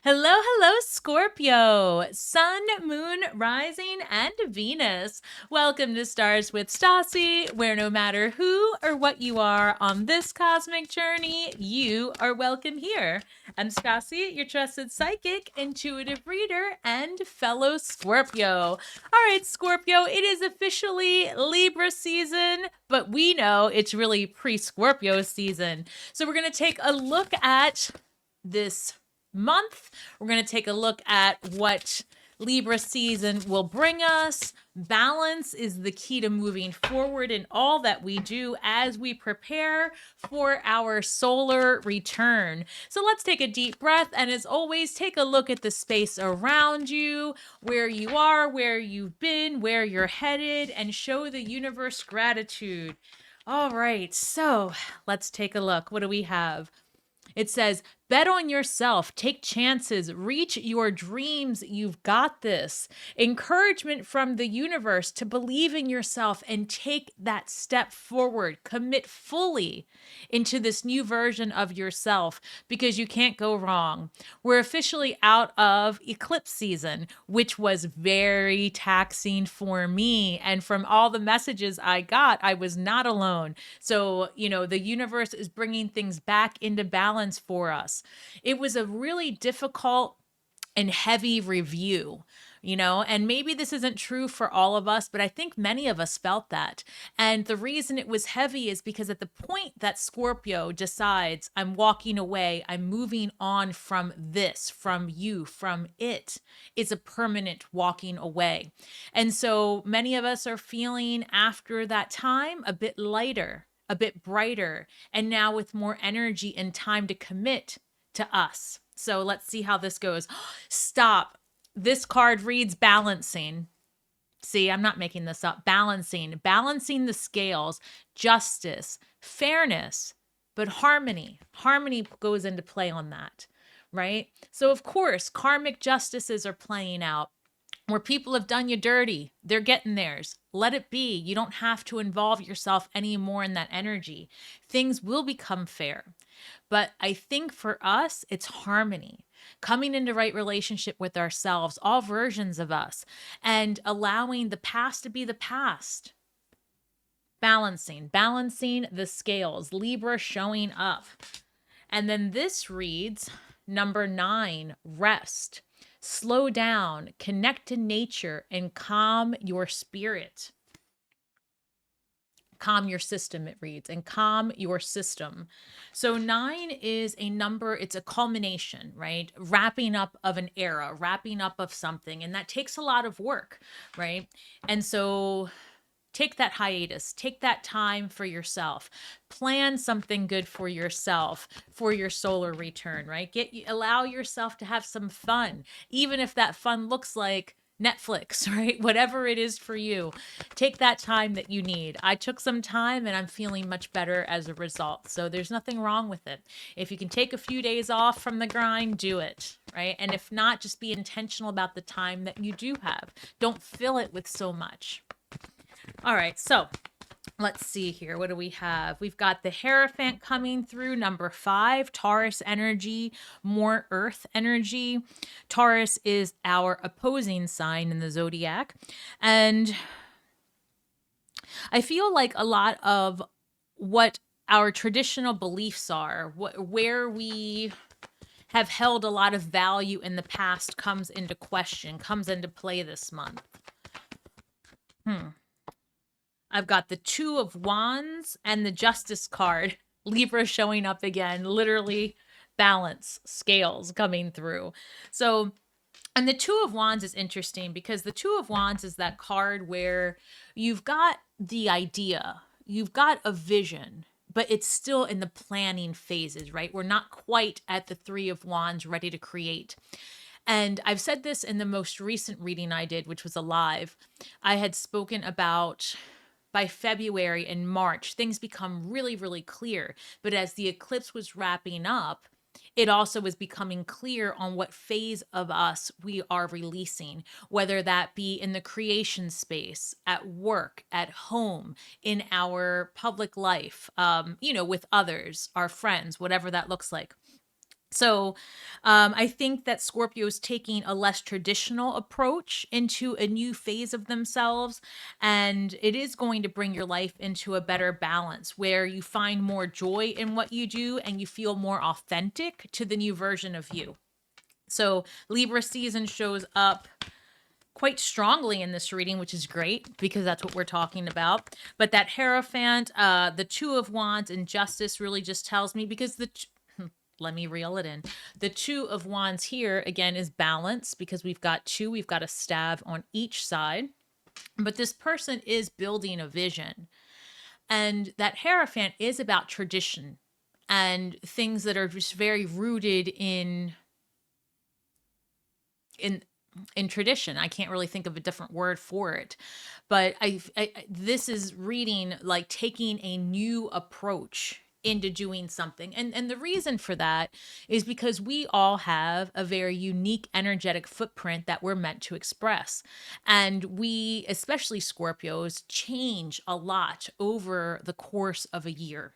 Hello, hello, Scorpio, Sun, Moon, Rising, and Venus. Welcome to Stars with Stasi, where no matter who or what you are on this cosmic journey, you are welcome here. I'm Stasi, your trusted psychic, intuitive reader, and fellow Scorpio. All right, Scorpio, it is officially Libra season, but we know it's really pre-Scorpio season. So we're going to take a look at this month. We're going to take a look at what Libra season will bring us. Balance is the key to moving forward in all that we do as we prepare for our solar return. So let's take a deep breath, and as always, take a look at the space around you, where you are, where you've been, where you're headed, and show the universe gratitude. All right, so let's take a look. What do we have? It says, bet on yourself, take chances, reach your dreams. You've got this. Encouragement from the universe to believe in yourself and take that step forward. Commit fully into this new version of yourself because you can't go wrong. We're officially out of eclipse season, which was very taxing for me. And from all the messages I got, I was not alone. So, the universe is bringing things back into balance for us. It was a really difficult and heavy review, and maybe this isn't true for all of us, but I think many of us felt that. And the reason it was heavy is because at the point that Scorpio decides, I'm walking away, I'm moving on from this, from you, from it's a permanent walking away. And so many of us are feeling after that time a bit lighter, a bit brighter, and now with more energy and time to commit to us. So let's see how this goes. Stop. This card reads balancing. See, I'm not making this up. Balancing the scales, justice, fairness, but harmony. Harmony goes into play on that, right? So, of course, karmic justices are playing out. Where people have done you dirty, they're getting theirs. Let it be. You don't have to involve yourself anymore in that energy. Things will become fair. But I think for us, it's harmony, coming into right relationship with ourselves, all versions of us, and allowing the past to be the past. Balancing the scales, Libra showing up. And then this reads number 9, rest. Slow down, connect to nature, and calm your spirit. Calm your system, it reads, and calm your system. So 9 is a number, it's a culmination, right? Wrapping up of an era, wrapping up of something. And that takes a lot of work, right? And so take that hiatus, take that time for yourself, plan something good for yourself, for your solar return, right? Allow yourself to have some fun, even if that fun looks like Netflix, right? Whatever it is for you, take that time that you need. I took some time and I'm feeling much better as a result. So there's nothing wrong with it. If you can take a few days off from the grind, do it, right? And if not, just be intentional about the time that you do have. Don't fill it with so much. All right, so let's see here. What do we have? We've got the Hierophant coming through, number 5, Taurus energy, more earth energy. Taurus is our opposing sign in the zodiac. And I feel like a lot of what our traditional beliefs are, where we have held a lot of value in the past comes into question, comes into play this month. I've got the 2 of Wands and the Justice card. Libra showing up again, literally balance, scales coming through. So, and the 2 of Wands is interesting because the 2 of Wands is that card where you've got the idea, you've got a vision, but it's still in the planning phases, right? We're not quite at the 3 of Wands ready to create. And I've said this in the most recent reading I did, which was a live. I had spoken about by February and March, things become really, really clear. But as the eclipse was wrapping up, it also was becoming clear on what phase of us we are releasing, whether that be in the creation space, at work, at home, in our public life, with others, our friends, whatever that looks like. So I think that Scorpio is taking a less traditional approach into a new phase of themselves. And it is going to bring your life into a better balance where you find more joy in what you do and you feel more authentic to the new version of you. So Libra season shows up quite strongly in this reading, which is great because that's what we're talking about. But that Hierophant, the Two of Wands, and Justice really just tells me because let me reel it in. The Two of Wands here, again, is balance because we've got two, we've got a staff on each side. But this person is building a vision. And that Hierophant is about tradition and things that are just very rooted in in tradition. I can't really think of a different word for it, but this is reading like taking a new approach into doing something. And the reason for that is because we all have a very unique energetic footprint that we're meant to express. And we, especially Scorpios, change a lot over the course of a year.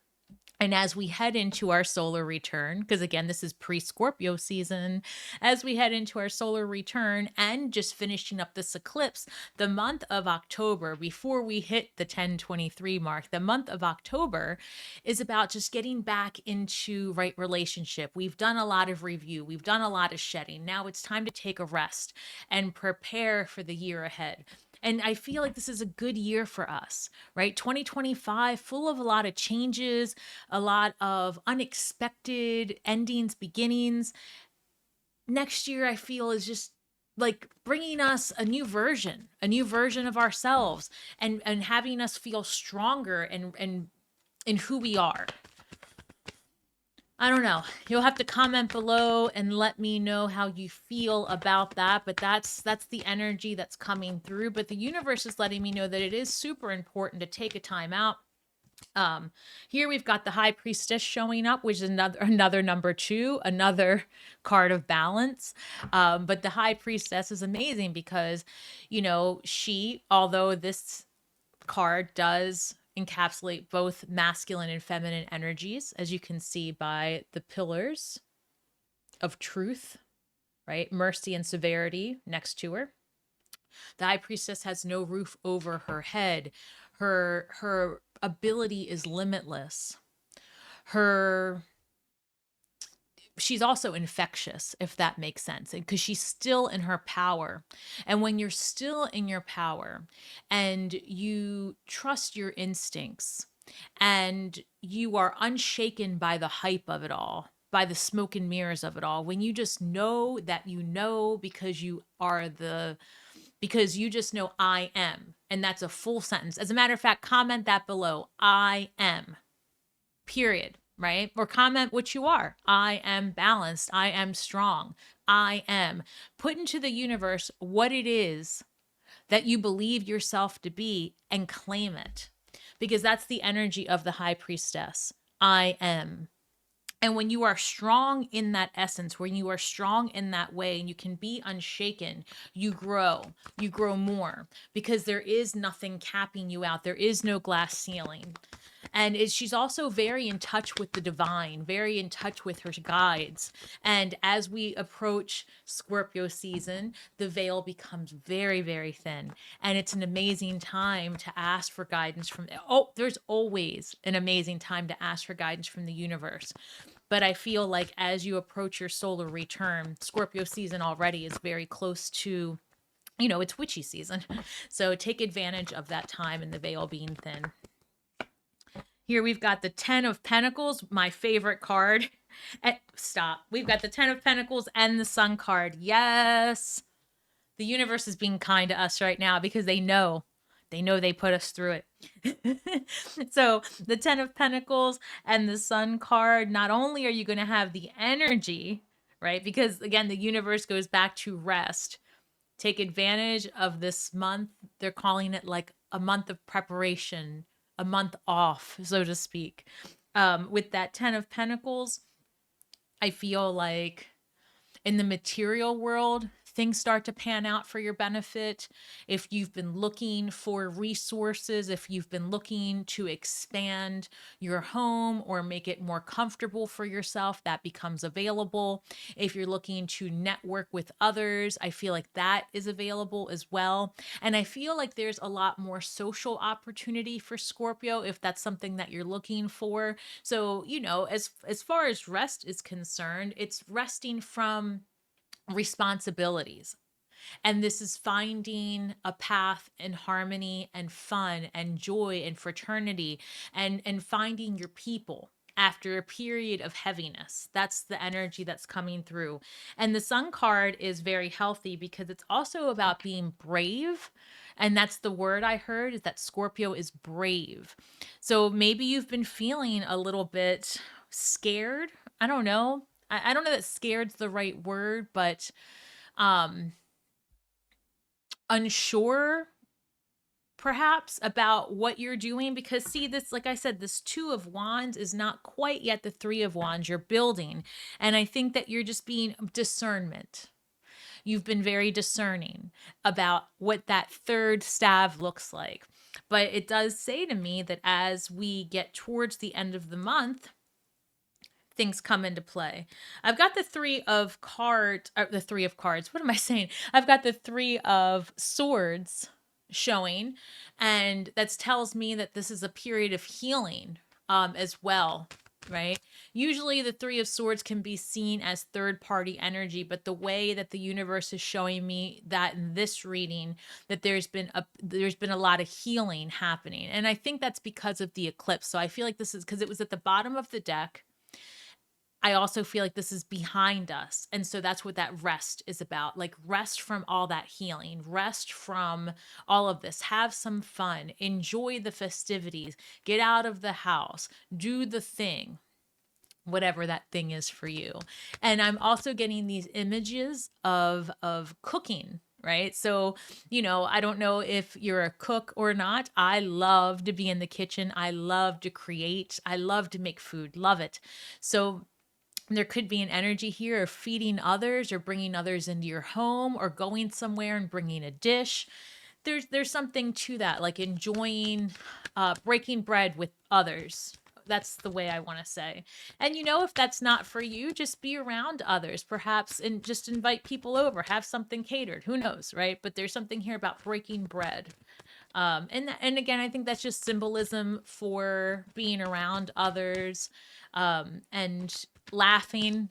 And as we head into our solar return, because again, this is pre Scorpio season, as we head into our solar return and just finishing up this eclipse, the month of October, before we hit the 1023 mark, the month of October is about just getting back into right relationship. We've done a lot of review, we've done a lot of shedding. Now it's time to take a rest and prepare for the year ahead. And I feel like this is a good year for us, right? 2025, full of a lot of changes, a lot of unexpected endings, beginnings. Next year, I feel, is just like bringing us a new version of ourselves, and having us feel stronger and in who we are. I don't know. You'll have to comment below and let me know how you feel about that. But that's the energy that's coming through. But the universe is letting me know that it is super important to take a time out. Here we've got the High Priestess showing up, which is another number 2, another card of balance. But the High Priestess is amazing because, she, although this card does encapsulate both masculine and feminine energies, as you can see by the pillars of truth, right? Mercy and severity next to her. The High Priestess has no roof over her head. Her ability is limitless. She's also infectious, if that makes sense, because she's still in her power. And when you're still in your power and you trust your instincts and you are unshaken by the hype of it all, by the smoke and mirrors of it all, when you just know that you know because you just know I am. And that's a full sentence. As a matter of fact, comment that below. I am. Period. Right? Or comment what you are. I am balanced. I am strong. I am. Put into the universe what it is that you believe yourself to be and claim it. Because that's the energy of the High Priestess. I am. And when you are strong in that essence, when you are strong in that way and you can be unshaken, you grow more because there is nothing capping you out. There is no glass ceiling. And she's also very in touch with the divine, very in touch with her guides. And as we approach Scorpio season, the veil becomes very, very thin. And it's an amazing time to ask for guidance from, there's always an amazing time to ask for guidance from the universe. But I feel like as you approach your solar return, Scorpio season already is very close to, it's witchy season. So take advantage of that time and the veil being thin. Here we've got the 10 of Pentacles, my favorite card. Stop. We've got the 10 of Pentacles and the Sun card. Yes. The universe is being kind to us right now because they know they put us through it. So the 10 of Pentacles and the Sun card, not only are you going to have the energy, right? Because again, the universe goes back to rest. Take advantage of this month. They're calling it like a month of preparation, a month off, so to speak. With that 10 of Pentacles, I feel like in the material world, things start to pan out for your benefit, if you've been looking for resources, if you've been looking to expand your home or make it more comfortable for yourself, that becomes available. If you're looking to network with others, I feel like that is available as well. And I feel like there's a lot more social opportunity for Scorpio if that's something that you're looking for. So, as far as rest is concerned, it's resting from responsibilities. And this is finding a path in harmony and fun and joy and fraternity, and finding your people after a period of heaviness. That's the energy that's coming through. And the Sun card is very healthy because it's also about being brave. And that's the word I heard, is that Scorpio is brave. So maybe you've been feeling a little bit scared. I don't know. I don't know that scared's the right word, but um unsure perhaps about what you're doing, because see, this, like I said, this 2 of Wands is not quite yet the 3 of Wands you're building. And I think that you're just being discernment. You've been very discerning about what that third staff looks like. But it does say to me that as we get towards the end of the month, things come into play. I've got the the 3 of cards. What am I saying? I've got the 3 of Swords showing, and that tells me that this is a period of healing as well, right? Usually the 3 of Swords can be seen as third party energy, but the way that the universe is showing me that in this reading, that there's been a lot of healing happening. And I think that's because of the eclipse. So I feel like this is because it was at the bottom of the deck. I also feel like this is behind us. And so that's what that rest is about. Like, rest from all that healing, rest from all of this. Have some fun, enjoy the festivities, get out of the house, do the thing, whatever that thing is for you. And I'm also getting these images of cooking, right? So, I don't know if you're a cook or not. I love to be in the kitchen. I love to create. I love to make food. Love it. So there could be an energy here of feeding others or bringing others into your home or going somewhere and bringing a dish. There's something to that, like enjoying breaking bread with others. That's the way I want to say. And if that's not for you, just be around others, perhaps, and just invite people over, have something catered. Who knows, right? But there's something here about breaking bread. And again, I think that's just symbolism for being around others, and laughing,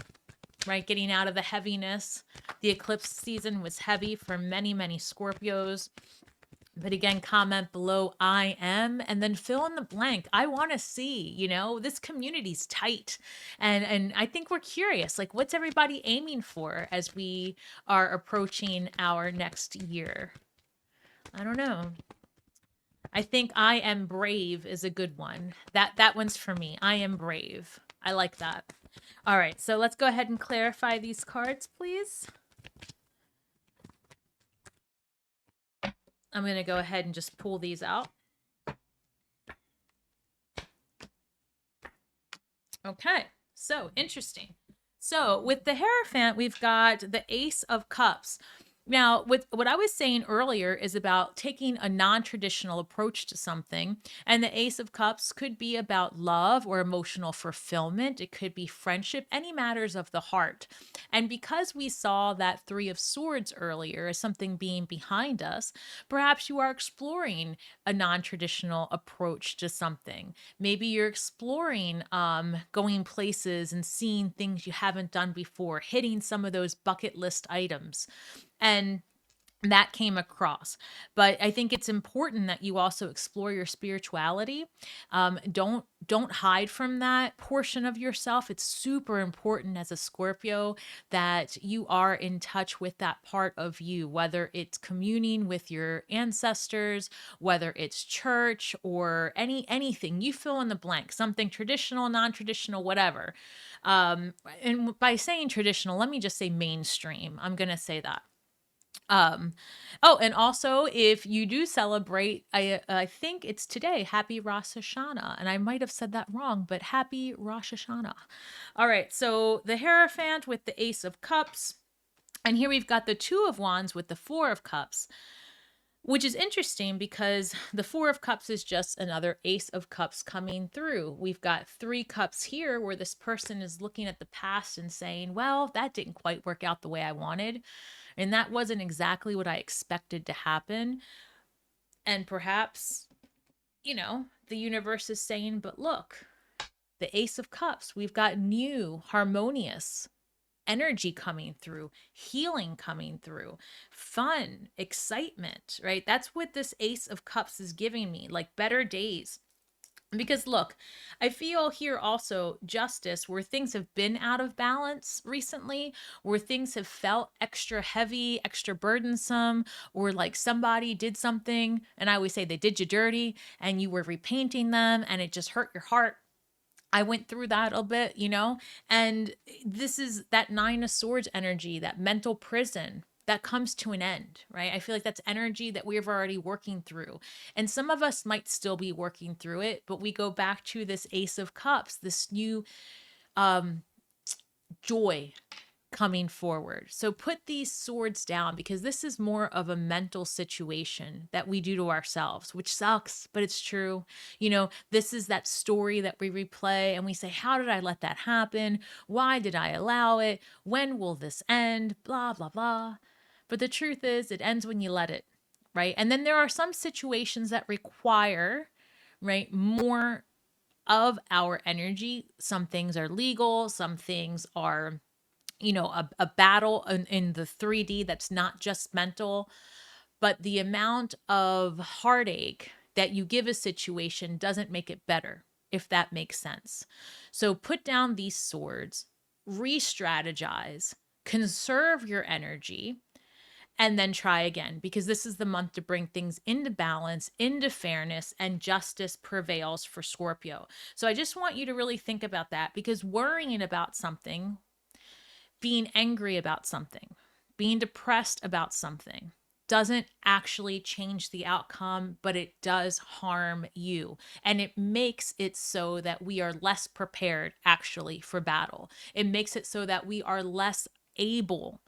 right? Getting out of the heaviness. The eclipse season was heavy for many, many Scorpios. But again, comment below I am, and then fill in the blank. I want to see, this community's tight. And I think we're curious, like, what's everybody aiming for as we are approaching our next year? I don't know. I think I am brave is a good one. That one's for me. I am brave. I like that. All right, so let's go ahead and clarify these cards, please. I'm going to go ahead and just pull these out. Okay, so interesting. So with the Hierophant, we've got the Ace of Cups. Now, with what I was saying earlier is about taking a non-traditional approach to something. And the Ace of Cups could be about love or emotional fulfillment. It could be friendship, any matters of the heart. And because we saw that 3 of Swords earlier as something being behind us, perhaps you are exploring a non-traditional approach to something. Maybe you're exploring going places and seeing things you haven't done before, hitting some of those bucket list items. And that came across. But I think it's important that you also explore your spirituality. Don't hide from that portion of yourself. It's super important as a Scorpio that you are in touch with that part of you, whether it's communing with your ancestors, whether it's church or anything. You fill in the blank, something traditional, non-traditional, whatever. And by saying traditional, let me just say mainstream. I'm going to say that. Oh, and also, if you do celebrate, I think it's today, happy Rosh Hashanah. And I might have said that wrong, but happy Rosh Hashanah. All right, so the Hierophant with the Ace of Cups. And here we've got the Two of Wands with the Four of Cups, which is interesting because the Four of Cups is just another Ace of Cups coming through. We've got Three Cups here where this person is looking at the past and saying, well, that didn't quite work out the way I wanted. And that wasn't exactly what I expected to happen. And perhaps, the universe is saying, but look, the Ace of Cups, we've got new, harmonious energy coming through, healing coming through, fun, excitement, right? That's what this Ace of Cups is giving me, like better days. Because look, I feel here also justice where things have been out of balance recently, where things have felt extra heavy, extra burdensome, or like somebody did something, and I always say they did you dirty and you were repainting them and it just hurt your heart. I went through that a bit, and this is that Nine of Swords energy, that mental prison that comes to an end, right? I feel like that's energy that we've already working through. And some of us might still be working through it, but we go back to this Ace of Cups, this new joy coming forward. So put these swords down because this is more of a mental situation that we do to ourselves, which sucks, but it's true. This is that story that we replay and we say, how did I let that happen? Why did I allow it? When will this end? Blah, blah, blah. But the truth is, it ends when you let it, right? And then there are some situations that require, right, more of our energy. Some things are legal, some things are a battle in the 3D that's not just mental, but the amount of heartache that you give a situation doesn't make it better, if that makes sense. So put down these swords, re-strategize, conserve your energy, and then try again, because this is the month to bring things into balance, into fairness, and justice prevails for Scorpio. So I just want you to really think about that, because worrying about something, being angry about something, being depressed about something doesn't actually change the outcome, but it does harm you. And it makes it so that we are less prepared actually for battle. It makes it so that we are less able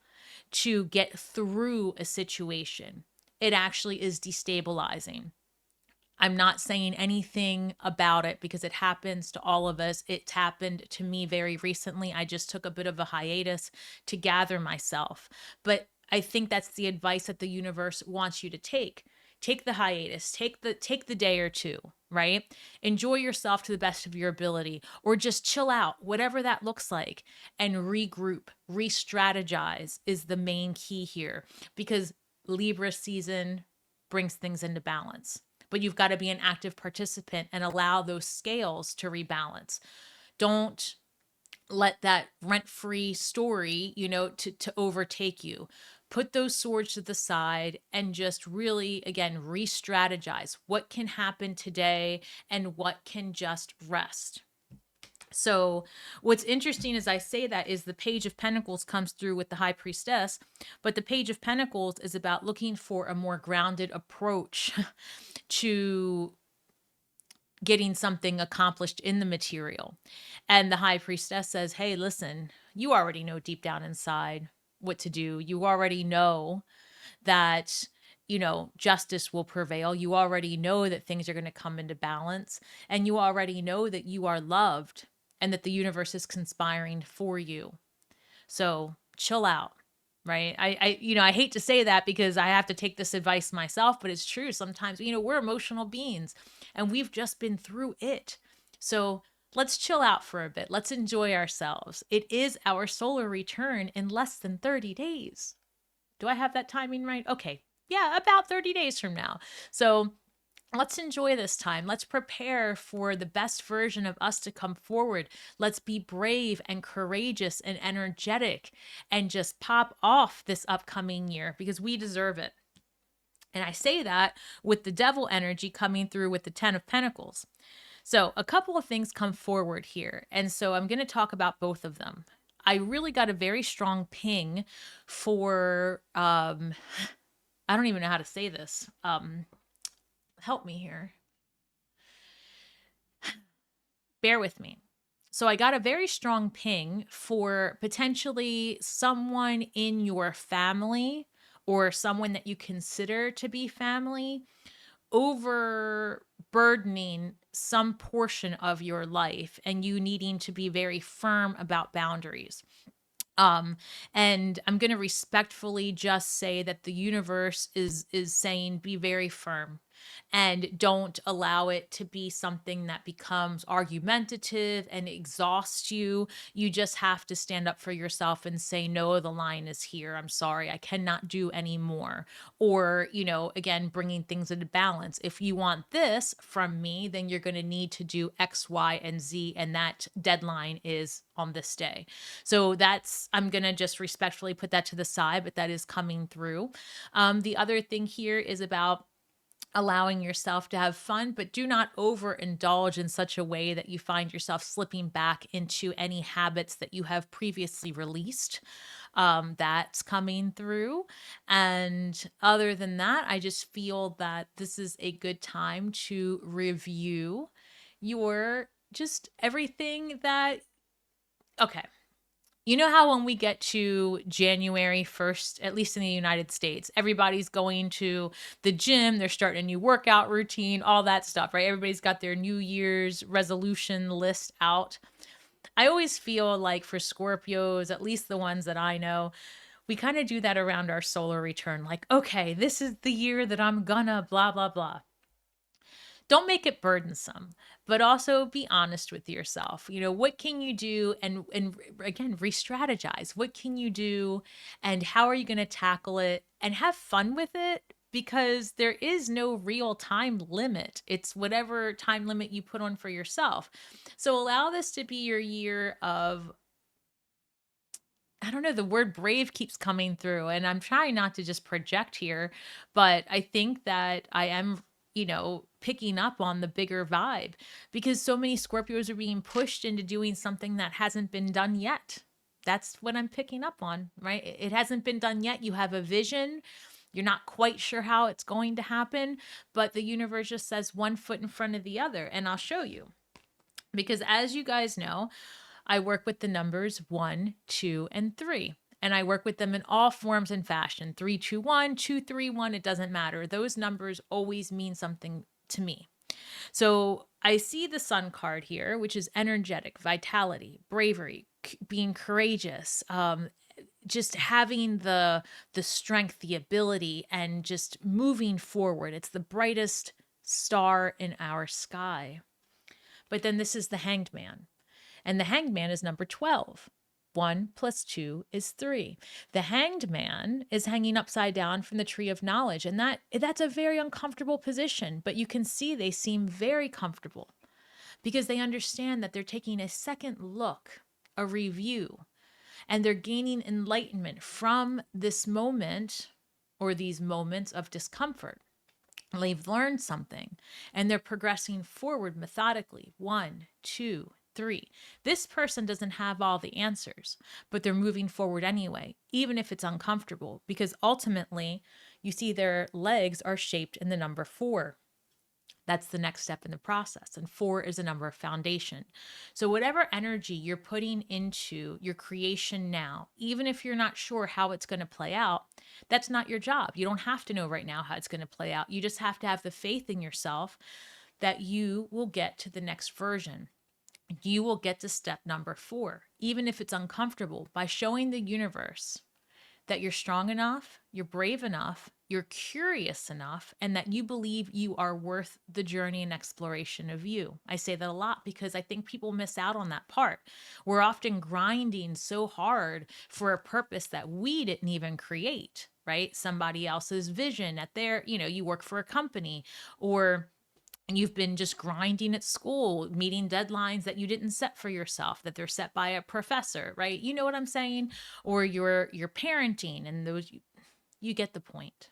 to get through a situation. It actually is destabilizing. I'm not saying anything about it because it happens to all of us. It's happened to me very recently. I just took a bit of a hiatus to gather myself. But I think that's the advice that the universe wants you to take. Take the hiatus, take the day or two, right? Enjoy yourself to the best of your ability, or just chill out, whatever that looks like, and regroup, re-strategize is the main key here, because Libra season brings things into balance. But you've got to be an active participant and allow those scales to rebalance. Don't let that rent-free story, to overtake you. Put those swords to the side and just really, again, re-strategize what can happen today and what can just rest. So what's interesting as I say that is the Page of Pentacles comes through with the High Priestess, but the Page of Pentacles is about looking for a more grounded approach to getting something accomplished in the material. And the High Priestess says, hey, listen, you already know deep down inside what to do. You already know that, justice will prevail. You already know that things are going to come into balance. And you already know that you are loved and that the universe is conspiring for you. So chill out. Right. I hate to say that because I have to take this advice myself, but it's true. Sometimes, we're emotional beings and we've just been through it. So let's chill out for a bit. Let's enjoy ourselves. It is our solar return in less than 30 days. Do I have that timing right? Okay. Yeah, about 30 days from now. So let's enjoy this time. Let's prepare for the best version of us to come forward. Let's be brave and courageous and energetic and just pop off this upcoming year because we deserve it. And I say that with the devil energy coming through with the 10 of Pentacles. So a couple of things come forward here. And so I'm going to talk about both of them. I really got a very strong ping for, I don't even know how to say this. Help me here. Bear with me. So I got a very strong ping for potentially someone in your family or someone that you consider to be family overburdening some portion of your life and you needing to be very firm about boundaries. um and I'm going to respectfully just say that the universe is saying be very firm and don't allow it to be something that becomes argumentative and exhausts you. You just have to stand up for yourself and say, no, the line is here, I'm sorry, I cannot do any more. Or, again, bringing things into balance. If you want this from me, then you're going to need to do X, Y, and Z, and that deadline is on this day. So I'm going to just respectfully put that to the side, but that is coming through. The other thing here is about allowing yourself to have fun, but do not overindulge in such a way that you find yourself slipping back into any habits that you have previously released. That's coming through. And other than that, I just feel that this is a good time to review your just everything that, okay. You know how when we get to January 1st, at least in the United States, everybody's going to the gym, they're starting a new workout routine, all that stuff, right? Everybody's got their New Year's resolution list out. I always feel like for Scorpios, at least the ones that I know, we kind of do that around our solar return. Like, okay, this is the year that I'm gonna blah, blah, blah. Don't make it burdensome, but also be honest with yourself. What can you do? And again, re-strategize. What can you do and how are you going to tackle it and have fun with it? Because there is no real time limit. It's whatever time limit you put on for yourself. So allow this to be your year of, I don't know, the word brave keeps coming through, and I'm trying not to just project here, but I think that I am, picking up on the bigger vibe because so many Scorpios are being pushed into doing something that hasn't been done yet. That's what I'm picking up on, right? It hasn't been done yet. You have a vision. You're not quite sure how it's going to happen, but the universe just says one foot in front of the other, and I'll show you. Because as you guys know, I work with the numbers 1, 2, and 3. And I work with them in all forms and fashion. 3, 2, 1, 2, 3, 1, it doesn't matter. Those numbers always mean something to me. So I see the Sun card here, which is energetic, vitality, bravery, being courageous, just having the strength, the ability, and just moving forward. It's the brightest star in our sky. But then this is the Hanged Man. And the Hanged Man is number 12. 1 + 2 is 3. The Hanged Man is hanging upside down from the tree of knowledge. And that's a very uncomfortable position. But you can see they seem very comfortable because they understand that they're taking a second look, a review, and they're gaining enlightenment from this moment or these moments of discomfort. They've learned something and they're progressing forward methodically. 1, 2, 3. This person doesn't have all the answers, but they're moving forward anyway, even if it's uncomfortable, because ultimately you see their legs are shaped in the number 4. That's the next step in the process. And 4 is a number of foundation. So whatever energy you're putting into your creation now, even if you're not sure how it's going to play out, that's not your job. You don't have to know right now how it's going to play out. You just have to have the faith in yourself that you will get to the next version. You will get to step number 4, even if it's uncomfortable, by showing the universe that you're strong enough, you're brave enough, you're curious enough, and that you believe you are worth the journey and exploration of you. I say that a lot because I think people miss out on that part. We're often grinding so hard for a purpose that we didn't even create, right? Somebody else's vision at their, you work for a company, or you've been just grinding at school, meeting deadlines that you didn't set for yourself, that they're set by a professor, right? You know what I'm saying? Or you're parenting, and those, you get the point.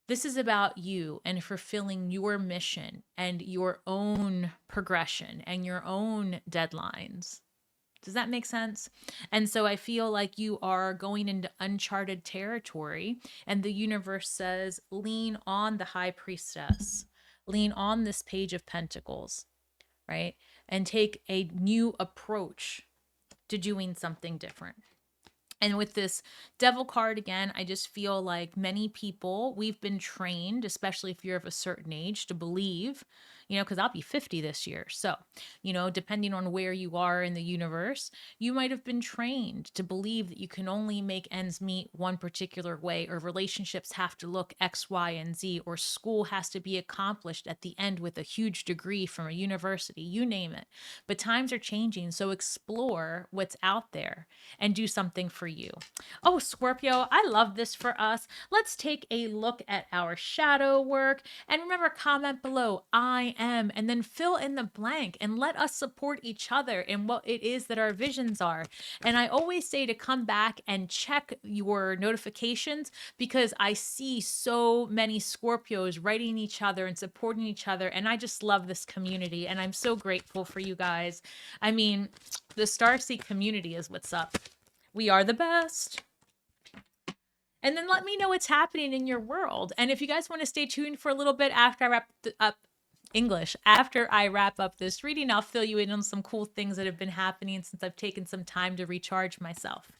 This is about you and fulfilling your mission and your own progression and your own deadlines. Does that make sense? And so I feel like you are going into uncharted territory, and the universe says, lean on the High Priestess, lean on this Page of Pentacles, right? and take a new approach to doing something different. And with this devil card again, I just feel like many people, we've been trained, especially if you're of a certain age, to believe, because I'll be 50 this year. So, depending on where you are in the universe, you might have been trained to believe that you can only make ends meet one particular way, or relationships have to look X, Y, and Z, or school has to be accomplished at the end with a huge degree from a university, you name it. But times are changing, so explore what's out there and do something for you. Oh, Scorpio, I love this for us. Let's take a look at our shadow work. And remember, comment below, I am, and then fill in the blank and let us support each other in what it is that our visions are. And I always say to come back and check your notifications, because I see so many Scorpios writing each other and supporting each other. And I just love this community. And I'm so grateful for you guys. I mean, the Starseed community is what's up. We are the best. And then let me know what's happening in your world. And if you guys want to stay tuned for a little bit after I wrap up this reading, I'll fill you in on some cool things that have been happening since I've taken some time to recharge myself.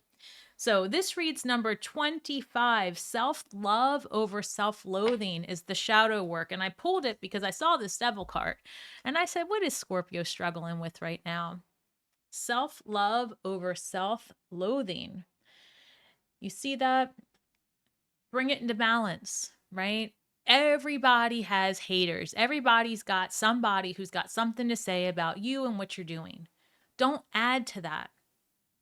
So this reads number 25, self-love over self-loathing is the shadow work. And I pulled it because I saw this devil card. And I said, what is Scorpio struggling with right now? Self-love over self-loathing. You see that? Bring it into balance, right? Everybody has haters. Everybody's got somebody who's got something to say about you and what you're doing. Don't add to that.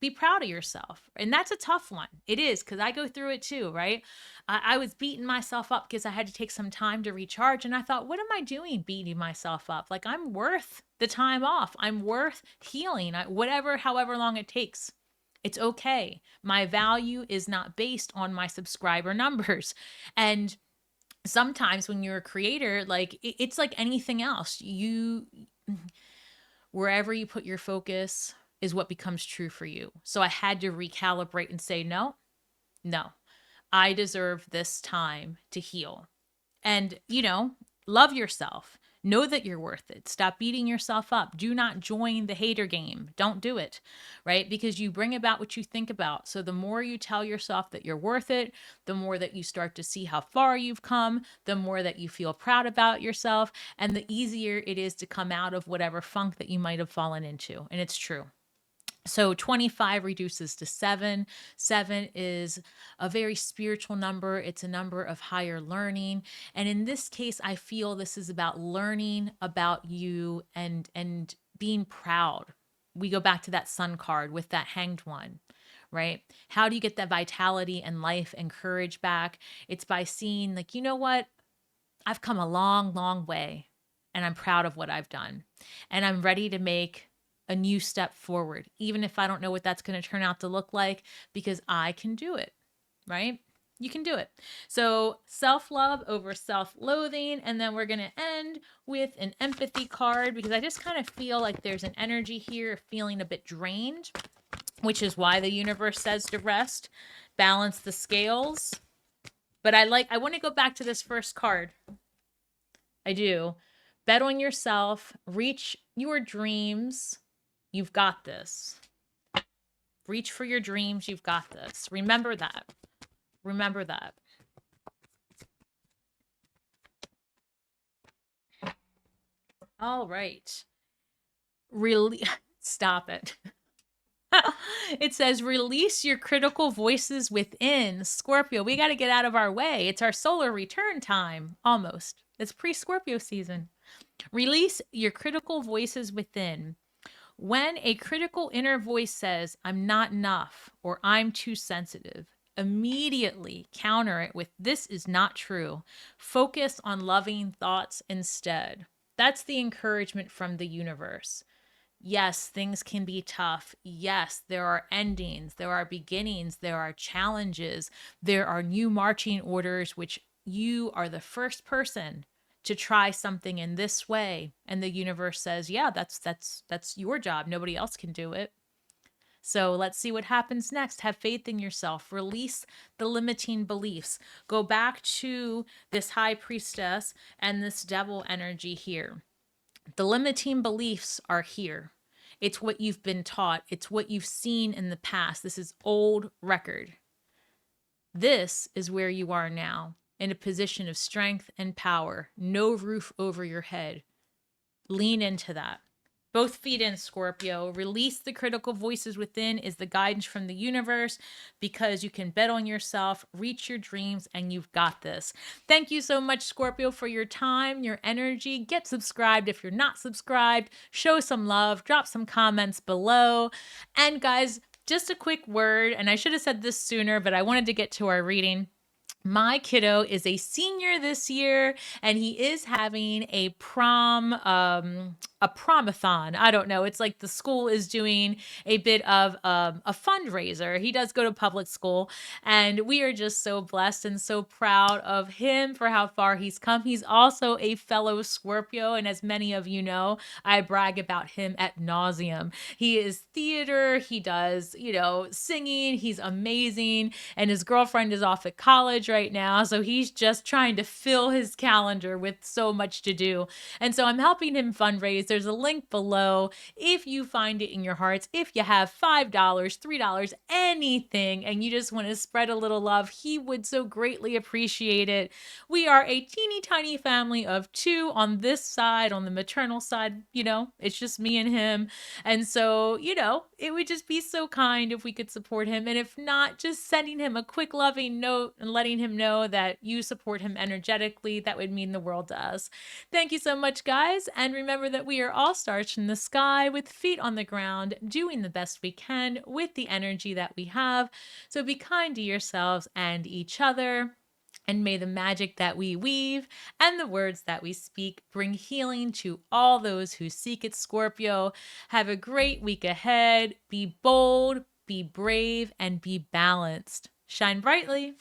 Be proud of yourself. And that's a tough one. It is, because I go through it too, right? I was beating myself up because I had to take some time to recharge. And I thought, what am I doing beating myself up? Like, I'm worth the time off. I'm worth healing, however long it takes. It's okay. My value is not based on my subscriber numbers. And sometimes when you're a creator, like it's like anything else. Wherever you put your focus is what becomes true for you. So I had to recalibrate and say, no, I deserve this time to heal. And, love yourself. Know that you're worth it. Stop beating yourself up. Do not join the hater game. Don't do it, right? Because you bring about what you think about. So the more you tell yourself that you're worth it, the more that you start to see how far you've come, the more that you feel proud about yourself, and the easier it is to come out of whatever funk that you might have fallen into. And it's true. So 25 reduces to 7. 7 is a very spiritual number. It's a number of higher learning. And in this case, I feel this is about learning about you and being proud. We go back to that sun card with that hanged one, right? How do you get that vitality and life and courage back? It's by seeing, like, you know what? I've come a long, long way, and I'm proud of what I've done. And I'm ready to make a new step forward, even if I don't know what that's going to turn out to look like, because I can do it, right? You can do it. So self-love over self-loathing. And then we're going to end with an empathy card, because I just kind of feel like there's an energy here of feeling a bit drained, which is why the universe says to rest, balance the scales. But I want to go back to this first card. I do. Bet on yourself, reach your dreams. You've got this. Reach for your dreams. You've got this. Remember that. Remember that. All right. Really, stop it. It says, release your critical voices within. Scorpio, we got to get out of our way. It's our solar return time, almost. It's pre-Scorpio season. Release your critical voices within. When a critical inner voice says, I'm not enough, or I'm too sensitive, immediately counter it with, this is not true. Focus on loving thoughts instead. That's the encouragement from the universe. Yes, things can be tough. Yes, there are endings, there are beginnings, there are challenges, there are new marching orders, which you are the first person to try something in this way. And the universe says, yeah, that's your job. Nobody else can do it. So let's see what happens next. Have faith in yourself. Release the limiting beliefs. Go back to this high priestess and this devil energy here. The limiting beliefs are here. It's what you've been taught. It's what you've seen in the past. This is old record. This is where you are now, in a position of strength and power, no roof over your head. Lean into that. Both feet in, Scorpio. Release the critical voices within is the guidance from the universe, because you can bet on yourself, reach your dreams, and you've got this. Thank you so much, Scorpio, for your time, your energy. Get subscribed if you're not subscribed. Show some love. Drop some comments below. And guys, just a quick word, and I should have said this sooner, but I wanted to get to our reading. My kiddo is a senior this year, and he is having a promathon. I don't know. It's like the school is doing a bit of a fundraiser. He does go to public school, and we are just so blessed and so proud of him for how far he's come. He's also a fellow Scorpio, and as many of you know, I brag about him at nauseum. He is theater. He does, singing. He's amazing, and his girlfriend is off at college right now, so he's just trying to fill his calendar with so much to do. And so I'm helping him fundraise. There's a link below if you find it in your hearts. If you have $5, $3, anything, and you just want to spread a little love, he would so greatly appreciate it. We are a teeny tiny family of 2 on this side, on the maternal side. It's just me and him. And so, it would just be so kind if we could support him. And if not, just sending him a quick loving note and letting him know that you support him energetically. That would mean the world to us. Thank you so much, guys. And remember that we are all stars in the sky with feet on the ground, doing the best we can with the energy that we have. So be kind to yourselves and each other. And may the magic that we weave and the words that we speak bring healing to all those who seek it, Scorpio. Have a great week ahead. Be bold, be brave, and be balanced. Shine brightly.